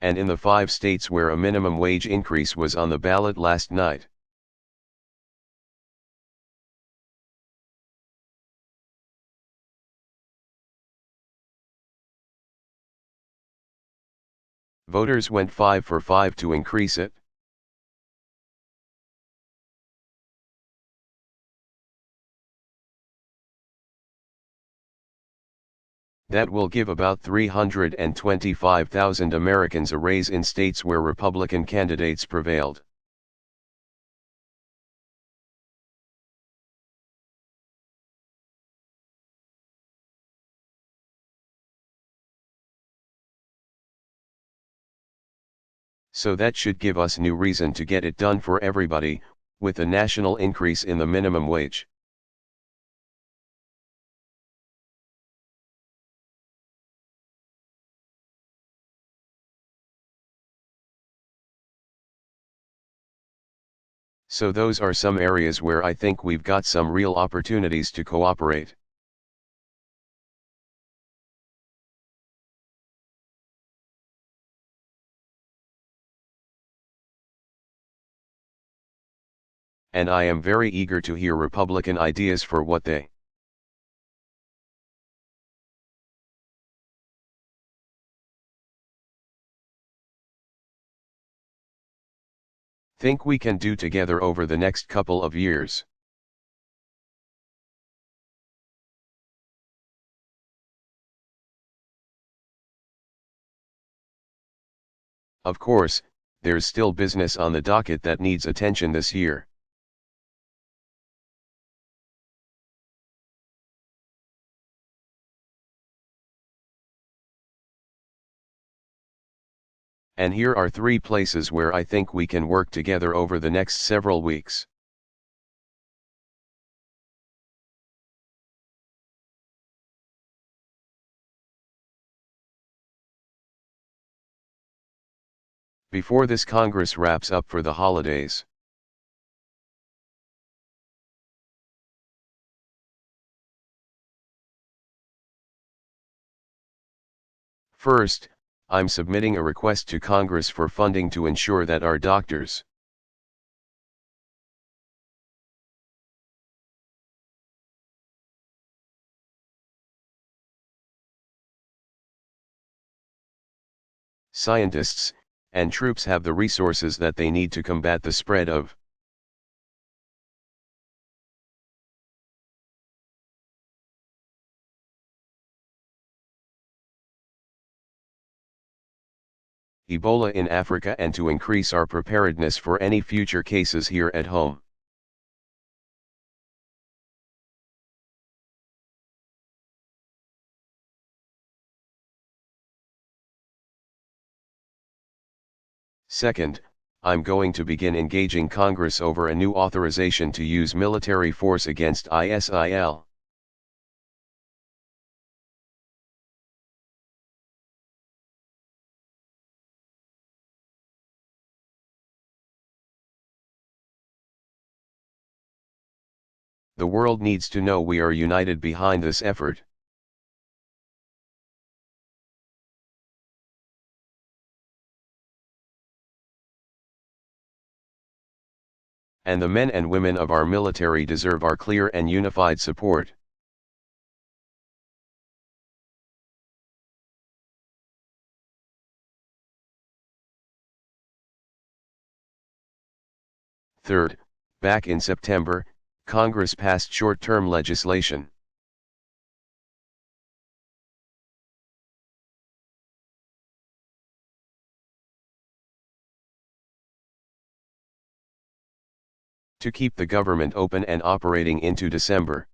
and in the 5 states where a minimum wage increase was on the ballot last night. Voters went 5 for 5 to increase it. That will give about 325,000 Americans a raise in states where Republican candidates prevailed. So that should give us new reason to get it done for everybody, with a national increase in the minimum wage. So those are some areas where I think we've got some real opportunities to cooperate. And I am very eager to hear Republican ideas for what they think we can do together over the next couple of years. Of course, there's still business on the docket that needs attention this year. And here are 3 places where I think we can work together over the next several weeks. Before this Congress wraps up for the holidays. First, I'm submitting a request to Congress for funding to ensure that our doctors, scientists, and troops have the resources that they need to combat the spread of Ebola in Africa and to increase our preparedness for any future cases here at home. Second, I'm going to begin engaging Congress over a new authorization to use military force against ISIL. The world needs to know we are united behind this effort. And the men and women of our military deserve our clear and unified support. Third, back in September, Congress passed short-term legislation to keep the government open and operating into December.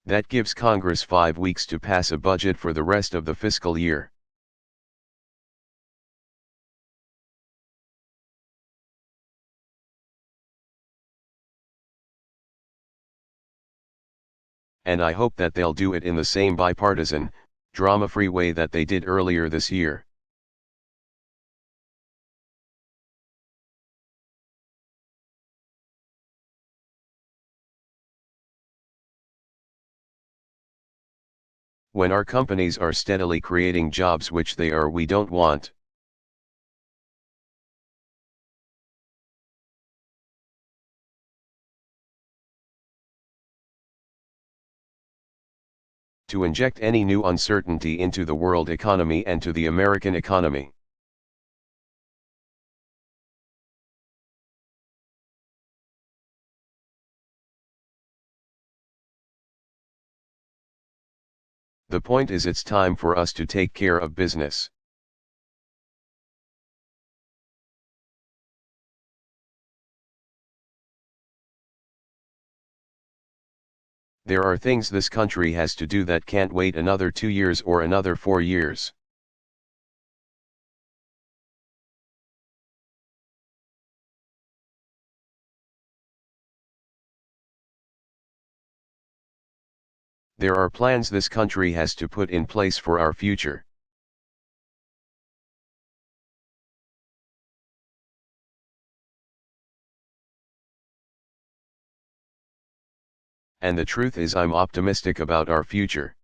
That gives Congress 5 weeks to pass a budget for the rest of the fiscal year. And I hope that they'll do it in the same bipartisan, drama-free way that they did earlier this year. When our companies are steadily creating jobs which we don't want. To inject any new uncertainty into the world economy and to the American economy. The point is, it's time for us to take care of business. There are things this country has to do that can't wait another 2 years or another 4 years. There are plans this country has to put in place for our future. And the truth is, I'm optimistic about our future.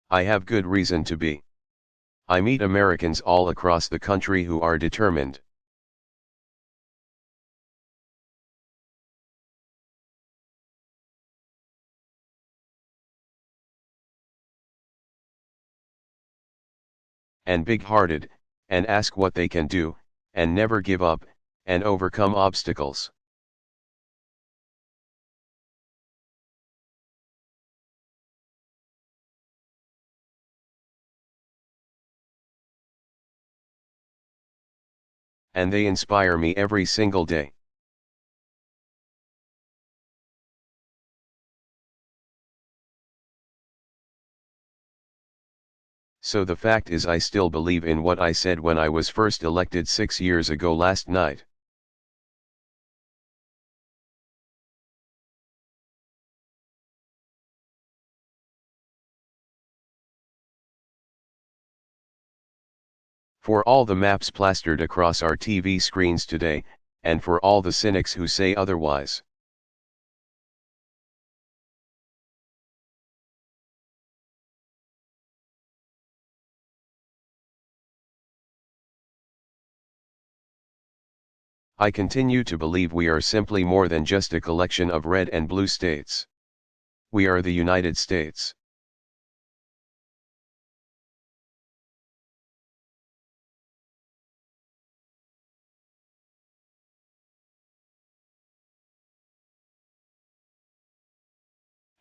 I have good reason to be. I meet Americans all across the country who are determined. And big-hearted, and ask what they can do, and never give up, and overcome obstacles. And they inspire me every single day. So the fact is, I still believe in what I said when I was first elected 6 years ago last night. For all the maps plastered across our TV screens today, and for all the cynics who say otherwise. I continue to believe we are simply more than just a collection of red and blue states. We are the United States.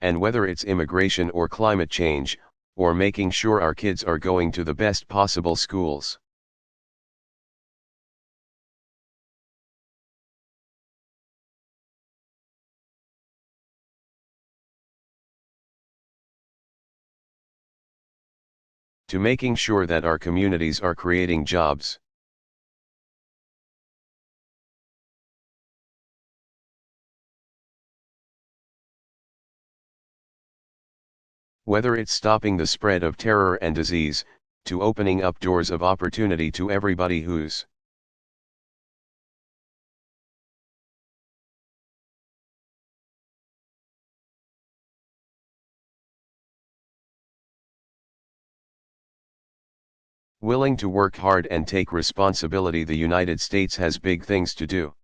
And whether it's immigration or climate change, or making sure our kids are going to the best possible schools. To making sure that our communities are creating jobs. Whether it's stopping the spread of terror and disease, to opening up doors of opportunity to everybody who's willing to work hard and take responsibility. The United States has big things to do.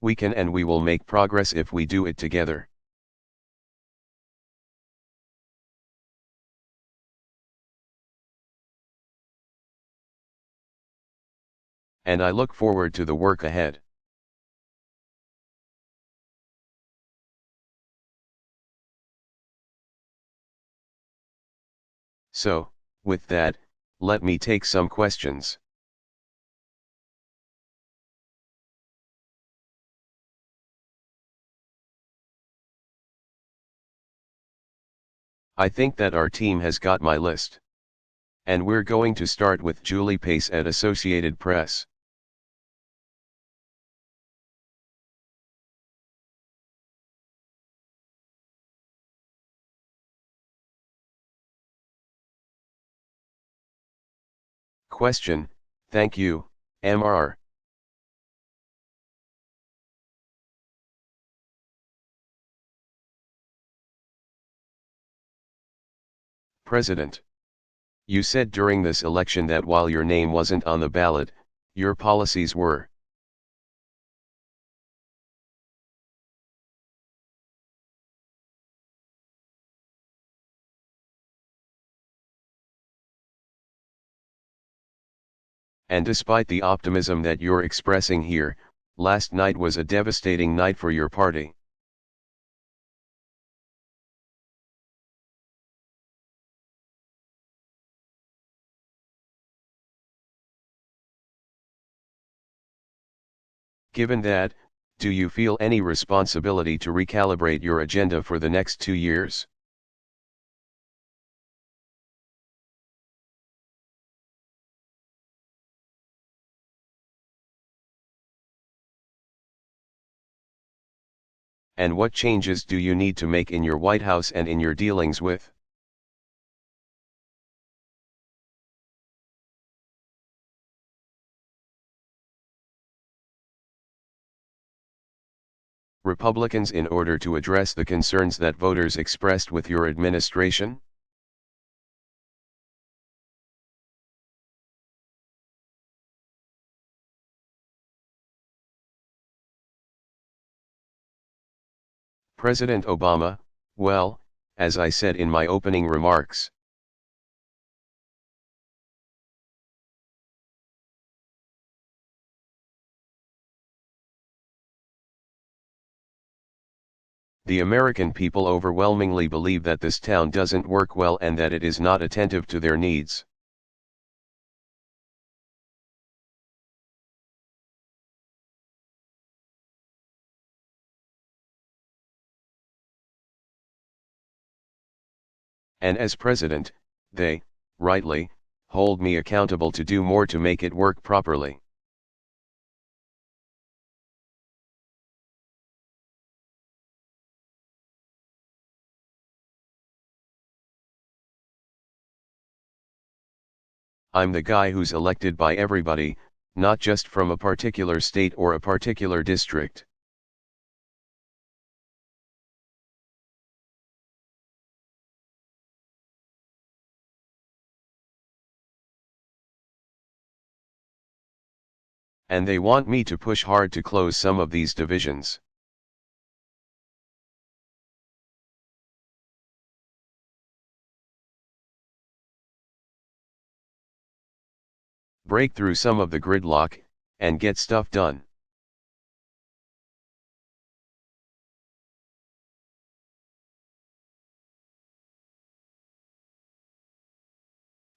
We can and we will make progress if we do it together. And I look forward to the work ahead. So, with that, let me take some questions. I think that our team has got my list. And we're going to start with Julie Pace at Associated Press. Question, thank you, Mr. President. You said during this election that while your name wasn't on the ballot, your policies were. And despite the optimism that you're expressing here, last night was a devastating night for your party. Given that, do you feel any responsibility to recalibrate your agenda for the next 2 years? And what changes do you need to make in your White House and in your dealings with Republicans in order to address the concerns that voters expressed with your administration? President Obama, well, as I said in my opening remarks, the American people overwhelmingly believe that this town doesn't work well and that it is not attentive to their needs. And as president, they, rightly, hold me accountable to do more to make it work properly. I'm the guy who's elected by everybody, not just from a particular state or a particular district. And they want me to push hard to close some of these divisions. Break through some of the gridlock, and get stuff done.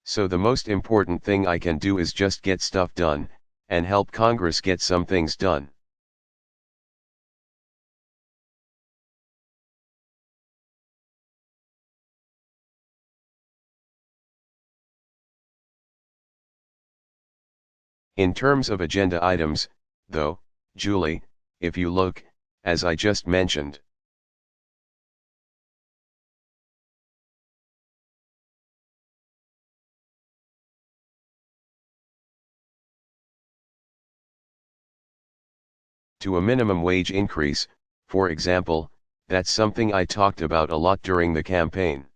So the most important thing I can do is just get stuff done, and help Congress get some things done. In terms of agenda items, though, Julie, if you look, as I just mentioned, to a minimum wage increase, for example, that's something I talked about a lot during the campaign.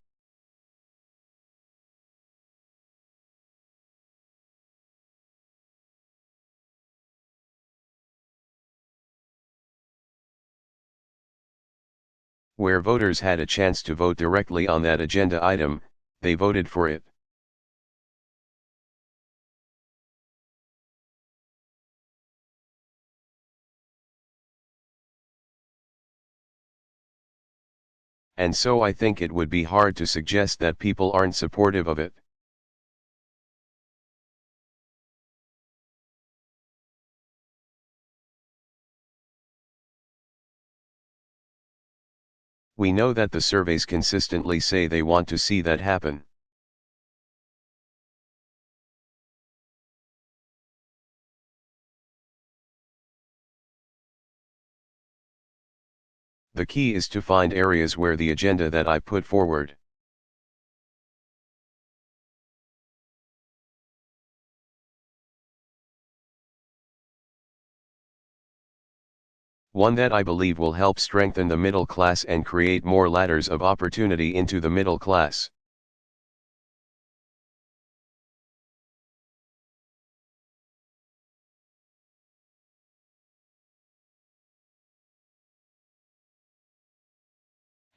Where voters had a chance to vote directly on that agenda item, they voted for it. And so I think it would be hard to suggest that people aren't supportive of it. We know that the surveys consistently say they want to see that happen. The key is to find areas where the agenda that I put forward One that I believe will help strengthen the middle class and create more ladders of opportunity into the middle class.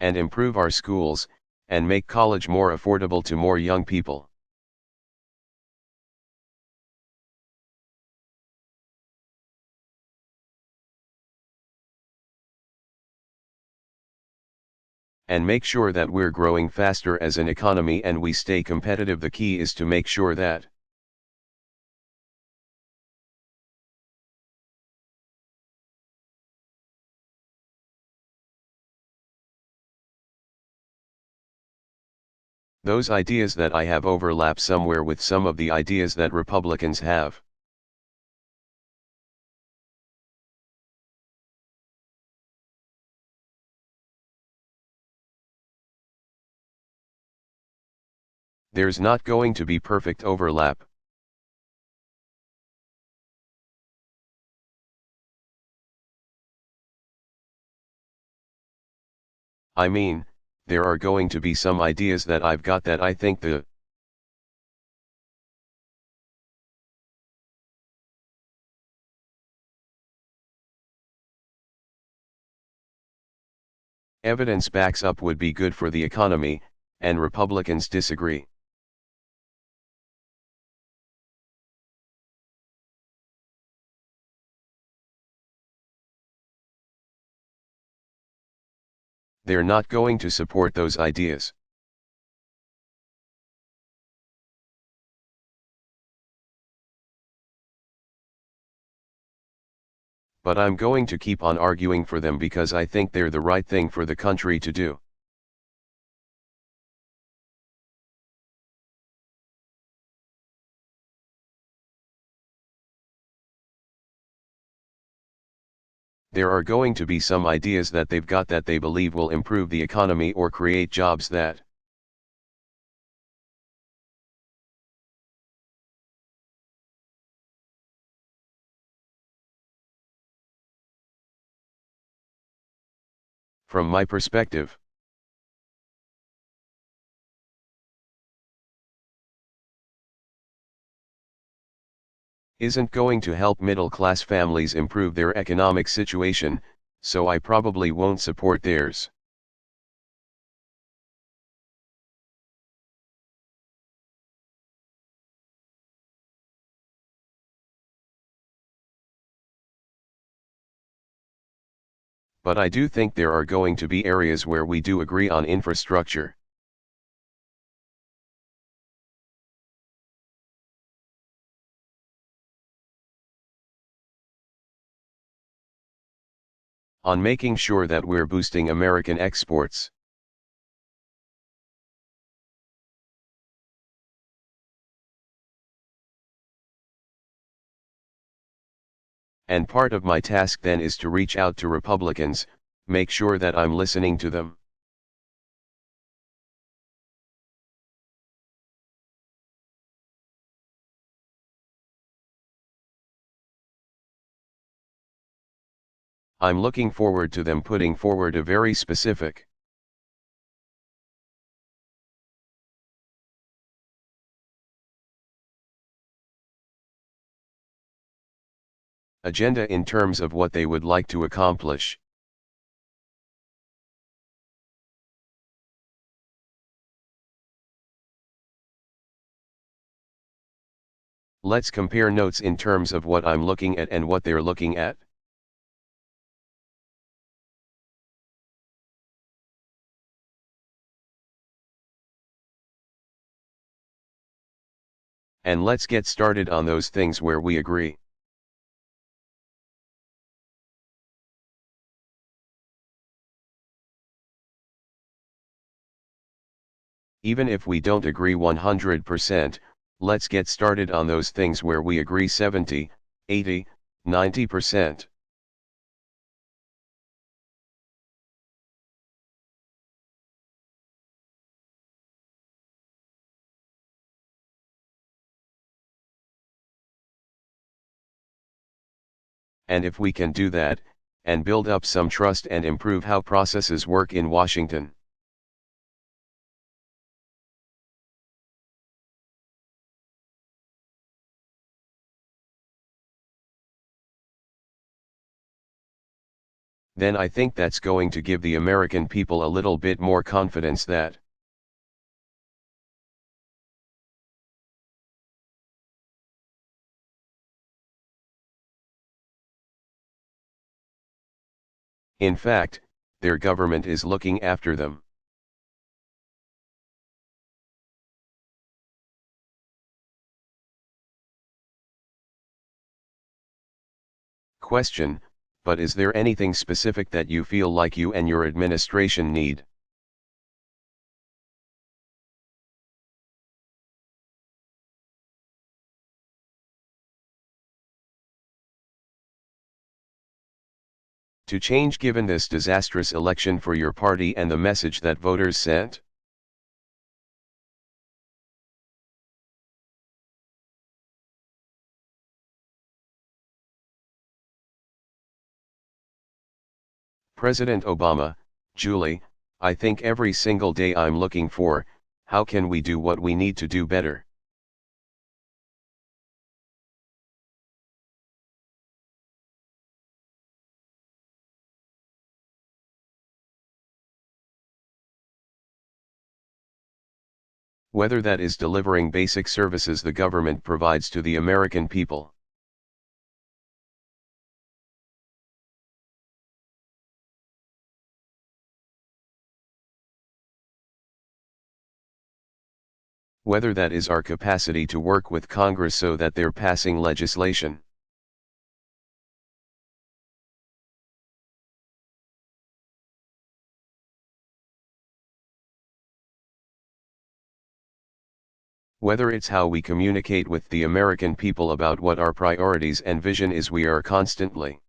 And improve our schools, and make college more affordable to more young people. And make sure that we're growing faster as an economy and we stay competitive. The key is to make sure that those ideas that I have overlap somewhere with some of the ideas that Republicans have. There's not going to be perfect overlap. I mean, there are going to be some ideas that I've got that I think the evidence backs up would be good for the economy, and Republicans disagree. They're not going to support those ideas. But I'm going to keep on arguing for them because I think they're the right thing for the country to do. There are going to be some ideas that they've got that they believe will improve the economy or create jobs that from my perspective, isn't going to help middle-class families improve their economic situation, so I probably won't support theirs. But I do think there are going to be areas where we do agree on infrastructure. On making sure that we're boosting American exports. And part of my task then is to reach out to Republicans, make sure that I'm listening to them. I'm looking forward to them putting forward a very specific agenda in terms of what they would like to accomplish. Let's compare notes in terms of what I'm looking at and what they're looking at. And let's get started on those things where we agree. Even if we don't agree 100%, let's get started on those things where we agree 70, 80, 90%. And if we can do that, and build up some trust and improve how processes work in Washington. Then I think that's going to give the American people a little bit more confidence that in fact, their government is looking after them. Question, but is there anything specific that you feel like you and your administration need? To change given this disastrous election for your party and the message that voters sent? President Obama, Julie, I think every single day I'm looking for, how can we do what we need to do better? Whether that is delivering basic services the government provides to the American people. Whether that is our capacity to work with Congress so that they're passing legislation. Whether it's how we communicate with the American people about what our priorities and vision is, we are constantly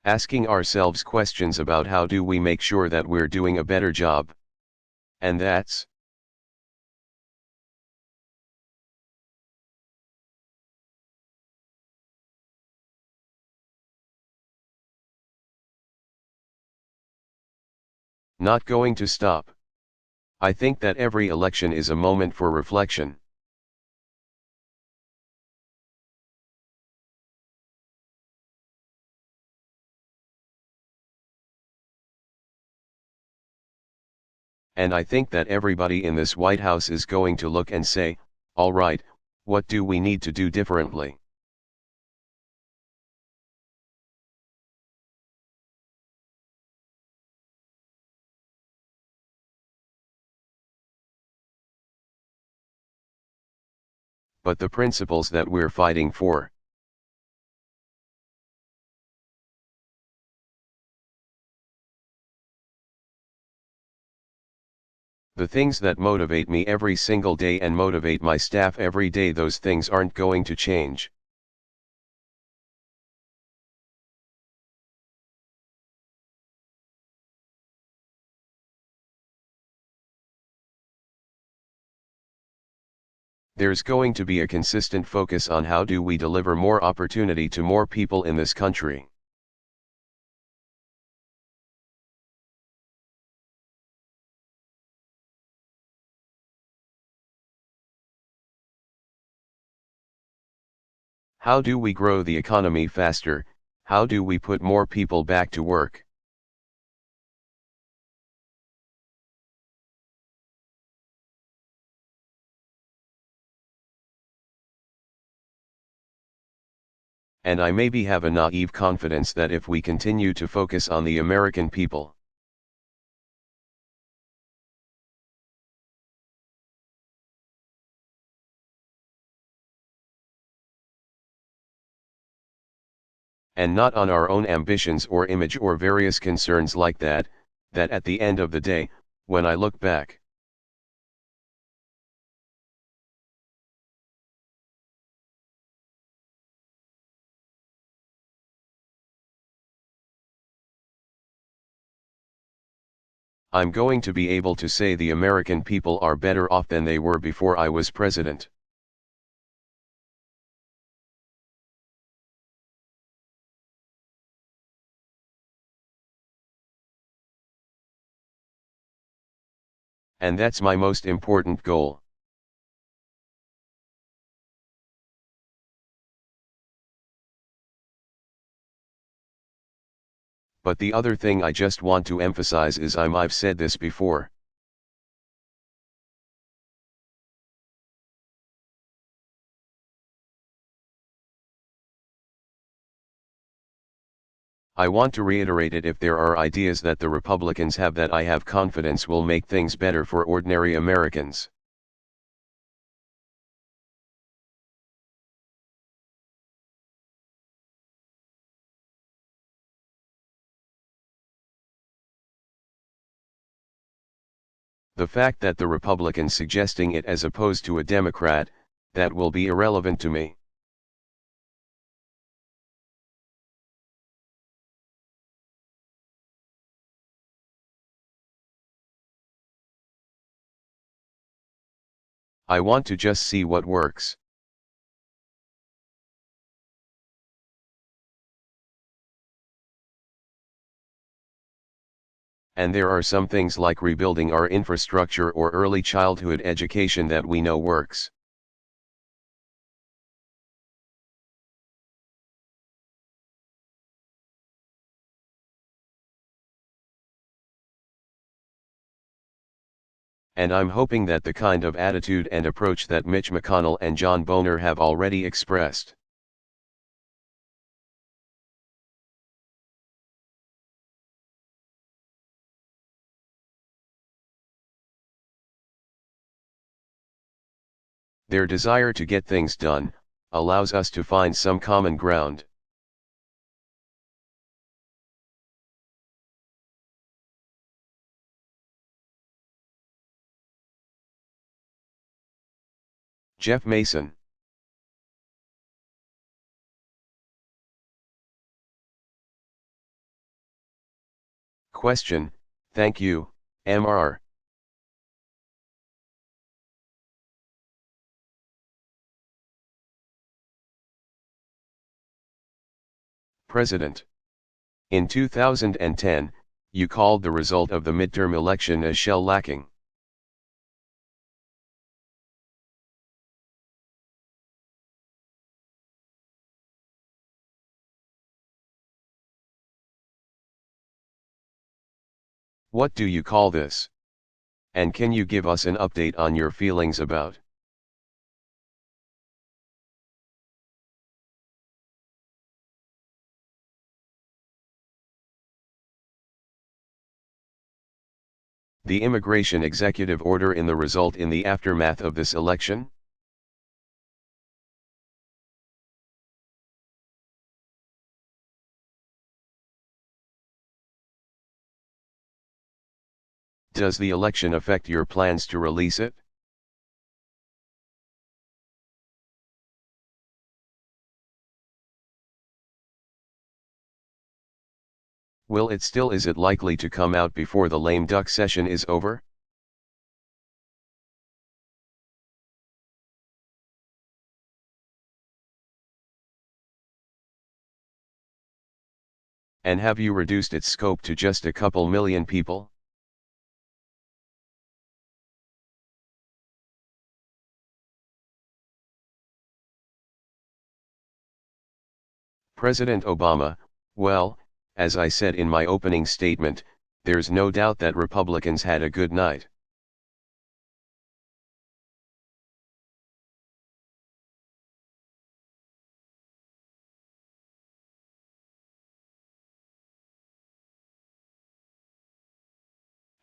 asking ourselves questions about how do we make sure that we're doing a better job. And that's not going to stop. I think that every election is a moment for reflection. And I think that everybody in this White House is going to look and say, all right, what do we need to do differently? But the principles that we're fighting for, the things that motivate me every single day and motivate my staff every day, those things aren't going to change. There's going to be a consistent focus on how do we deliver more opportunity to more people in this country. How do we grow the economy faster? How do we put more people back to work? And I maybe have a naive confidence that if we continue to focus on the American people, and not on our own ambitions or image or various concerns like that, that at the end of the day, when I look back, I'm going to be able to say the American people are better off than they were before I was president. And that's my most important goal. But the other thing I just want to emphasize is I've said this before. I want to reiterate it: if there are ideas that the Republicans have that I have confidence will make things better for ordinary Americans. The fact that the Republicans suggesting it as opposed to a Democrat, that will be irrelevant to me. I want to just see what works. And there are some things like rebuilding our infrastructure or early childhood education that we know works. And I'm hoping that the kind of attitude and approach that Mitch McConnell and John Boehner have already expressed. Their desire to get things done allows us to find some common ground. Jeff Mason. Question: Thank you, Mr. President. In 2010, you called the result of the midterm election as shell-lacking. What do you call this? And can you give us an update on your feelings about? The immigration executive order in the result in the aftermath of this election? Does the election affect your plans to release it? Will it still? Is it likely to come out before the lame duck session is over? And have you reduced its scope to just a couple million people? President Obama, well, as I said in my opening statement, there's no doubt that Republicans had a good night.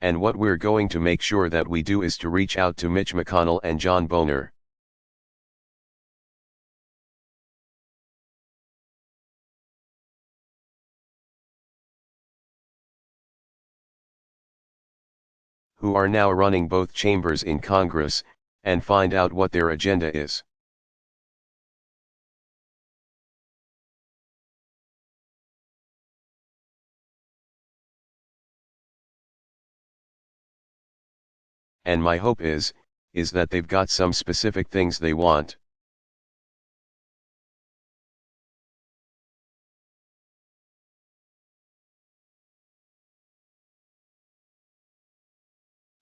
And what we're going to make sure that we do is to reach out to Mitch McConnell and John Boehner. Who are now running both chambers in Congress, and find out what their agenda is. and my hope is that they've got some specific things they want.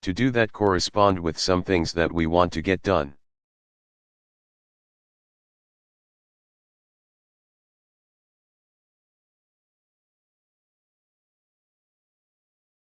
To do that correspond with some things that we want to get done.